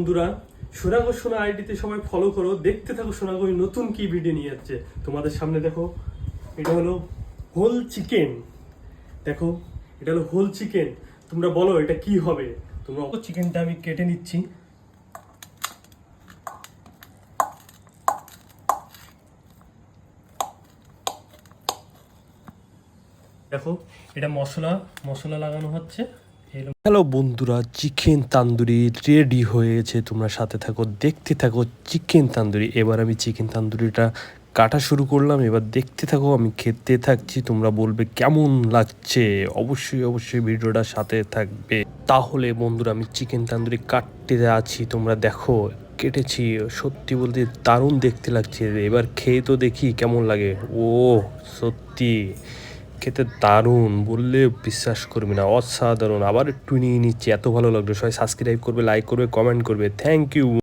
বন্ধুরা, সোনাগো সোনা আইডিতে সবাই ফলো করো, দেখতে থাকো সোনাগো নতুন কি ভিডিও নিয়ে যাচ্ছে তোমাদের সামনে। দেখো, এটা হলো হোল চিকেন। দেখো, এটা হলো হোল চিকেন। তোমরা বলো এটা কি হবে। তোমরা চিকেনটা আমি কেটে নিচ্ছি। দেখো, এটা মশলা মশলা লাগানো হচ্ছে। হ্যালো বন্ধুরা, চিকেন তান্দুরি রেডি হয়েছে। তোমরা সাথে থাকো, দেখতে থাকো চিকেন তান্দুরি। এবার আমি চিকেন তান্দুরিটা কাটা শুরু করলাম। এবার দেখতে থাকো, আমি খেতে থাকছি। তোমরা বলবে কেমন লাগছে। অবশ্যই অবশ্যই ভিডিওটা সাথে থাকবে। তাহলে বন্ধুরা, আমি চিকেন তান্দুরি কাটতে আছি। তোমরা দেখো, কেটেছি। সত্যি বলতে দারুণ দেখতে লাগছে। এবার খেয়ে তো দেখি কেমন লাগে। ও সত্যি খেতে দারুণ, বললে বিশ্বাস করবে না, অসাধারণ। আবার একটু নিয়ে নিচ্ছি, এত ভালো লাগলো। সবাই সাবস্ক্রাইব করবে, লাইক করবে, কমেন্ট করবে। Thank you.